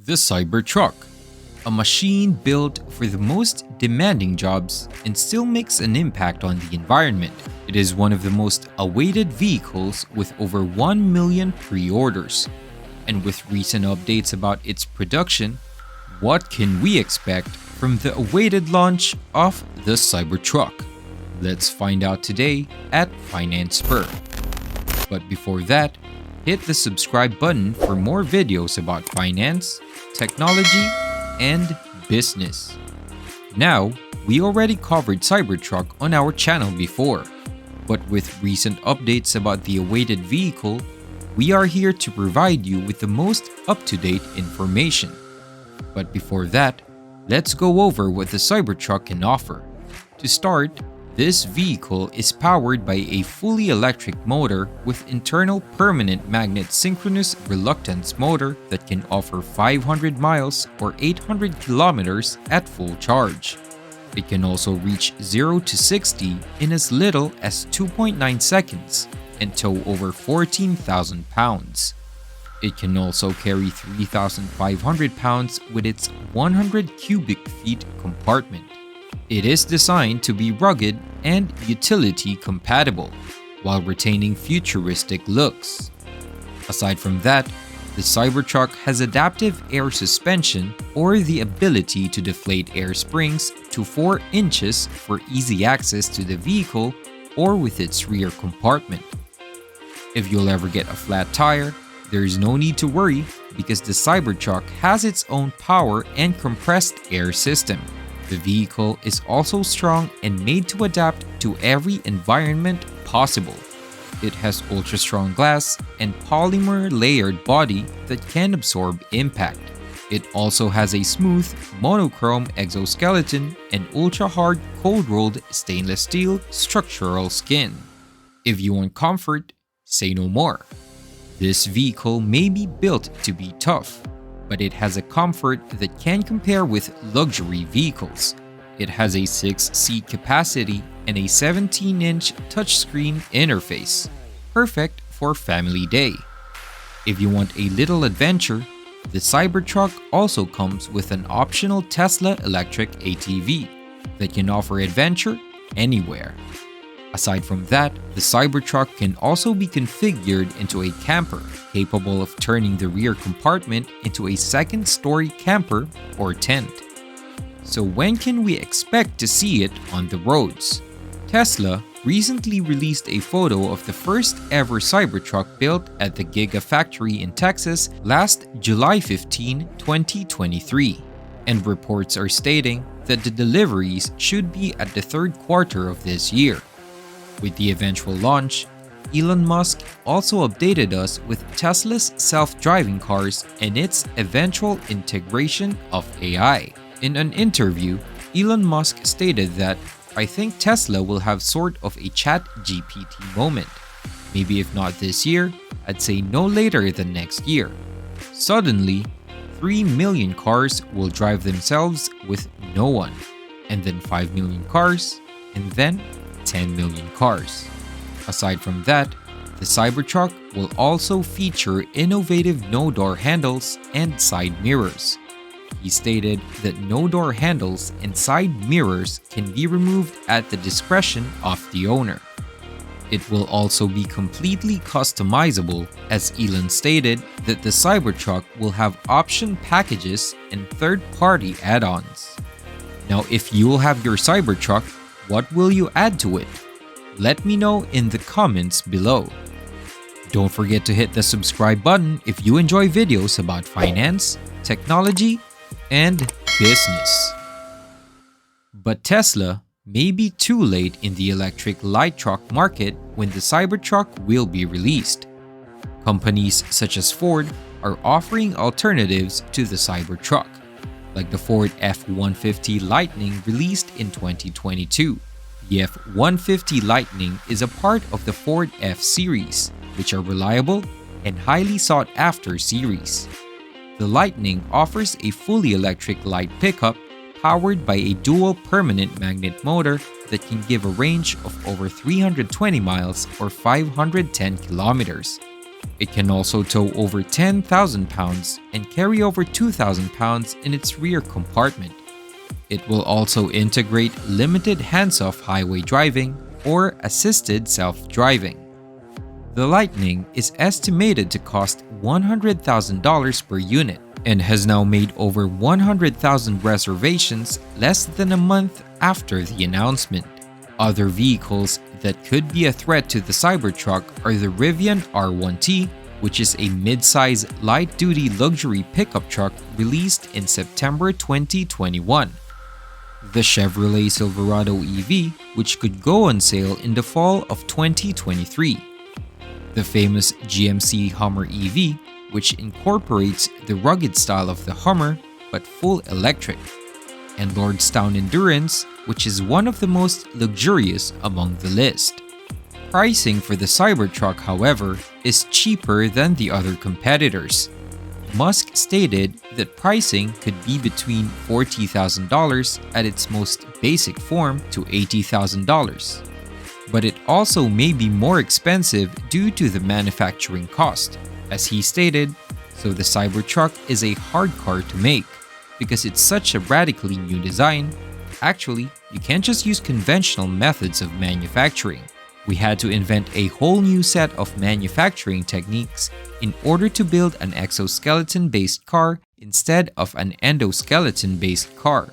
The Cybertruck, a machine built for the most demanding jobs and still makes an impact on the environment. It is one of the most awaited vehicles with over 1 million pre-orders. And with recent updates about its production, what can we expect from the awaited launch of the Cybertruck? Let's find out today at Finance Spur. But before that, hit the subscribe button for more videos about finance, technology, and business. Now, we already covered Cybertruck on our channel before, but with recent updates about the awaited vehicle, we are here to provide you with the most up-to-date information. But before that, let's go over what the Cybertruck can offer. To start, this vehicle is powered by a fully electric motor with internal permanent magnet synchronous reluctance motor that can offer 500 miles or 800 kilometers at full charge. It can also reach 0 to 60 in as little as 2.9 seconds and tow over 14,000 pounds. It can also carry 3,500 pounds with its 100 cubic feet compartment. It is designed to be rugged and utility compatible, while retaining futuristic looks. Aside from that, the Cybertruck has adaptive air suspension or the ability to deflate air springs to 4 inches for easy access to the vehicle or with its rear compartment. If you'll ever get a flat tire, there is no need to worry because the Cybertruck has its own power and compressed air system. The vehicle is also strong and made to adapt to every environment possible. It has ultra-strong glass and polymer layered body that can absorb impact. It also has a smooth, monochrome exoskeleton and ultra-hard cold-rolled stainless steel structural skin. If you want comfort, say no more. This vehicle may be built to be tough, but it has a comfort that can compare with luxury vehicles. It has a 6-seat capacity and a 17-inch touchscreen interface, perfect for family day. If you want a little adventure, the Cybertruck also comes with an optional Tesla electric ATV that can offer adventure anywhere. Aside from that, the Cybertruck can also be configured into a camper, capable of turning the rear compartment into a second-story camper or tent. So when can we expect to see it on the roads? Tesla recently released a photo of the first ever Cybertruck built at the Gigafactory in Texas last July 15, 2023, and reports are stating that the deliveries should be at the third quarter of this year. With the eventual launch, Elon Musk also updated us with Tesla's self-driving cars and its eventual integration of AI. In an interview, Elon Musk stated that, "I think Tesla will have sort of a ChatGPT moment. Maybe if not this year, I'd say no later than next year. Suddenly, 3 million cars will drive themselves with no one, and then 5 million cars, and then 10 million cars." Aside from that, the Cybertruck will also feature innovative no-door handles and side mirrors. He stated that no-door handles and side mirrors can be removed at the discretion of the owner. It will also be completely customizable, as Elon stated that the Cybertruck will have option packages and third-party add-ons. Now, if you'll have your Cybertruck, what will you add to it? Let me know in the comments below. Don't forget to hit the subscribe button if you enjoy videos about finance, technology, and business. But Tesla may be too late in the electric light truck market when the Cybertruck will be released. Companies such as Ford are offering alternatives to the Cybertruck, like the Ford F-150 Lightning released in 2022. The F-150 Lightning is a part of the Ford F-Series, which are reliable and highly sought-after series. The Lightning offers a fully electric light pickup powered by a dual permanent magnet motor that can give a range of over 320 miles or 510 kilometers. It can also tow over 10,000 pounds and carry over 2,000 pounds in its rear compartment. It will also integrate limited hands-off highway driving or assisted self-driving. The Lightning is estimated to cost $100,000 per unit and has now made over 100,000 reservations less than a month after the announcement. Other vehicles that could be a threat to the Cybertruck are the Rivian R1T, which is a mid-size light-duty luxury pickup truck released in September 2021. The Chevrolet Silverado EV, which could go on sale in the fall of 2023. The famous GMC Hummer EV, which incorporates the rugged style of the Hummer but full electric. And Lordstown Endurance, which is one of the most luxurious among the list. Pricing for the Cybertruck, however, is cheaper than the other competitors. Musk stated that pricing could be between $40,000 at its most basic form to $80,000. But it also may be more expensive due to the manufacturing cost. As he stated, so the Cybertruck is a hard car to make because it's such a radically new design. Actually, you can't just use conventional methods of manufacturing. We had to invent a whole new set of manufacturing techniques in order to build an exoskeleton-based car instead of an endoskeleton-based car.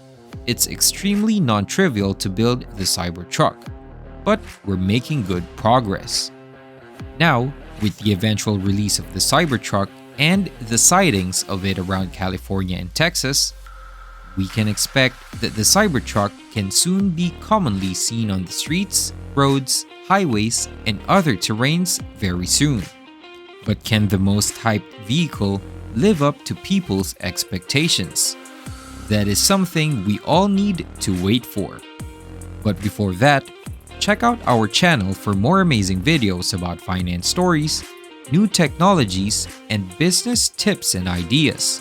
It's extremely non-trivial to build the Cybertruck, but we're making good progress. Now, with the eventual release of the Cybertruck and the sightings of it around California and Texas, we can expect that the Cybertruck can soon be commonly seen on the streets, roads, highways, and other terrains very soon. But can the most hyped vehicle live up to people's expectations? That is something we all need to wait for. But before that, check out our channel for more amazing videos about finance stories, new technologies, and business tips and ideas.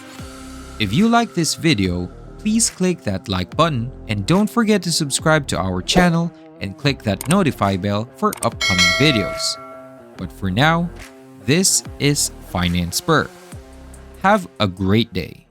If you like this video, please click that like button and don't forget to subscribe to our channel and click that notify bell for upcoming videos. But for now, this is Finance Spur. Have a great day.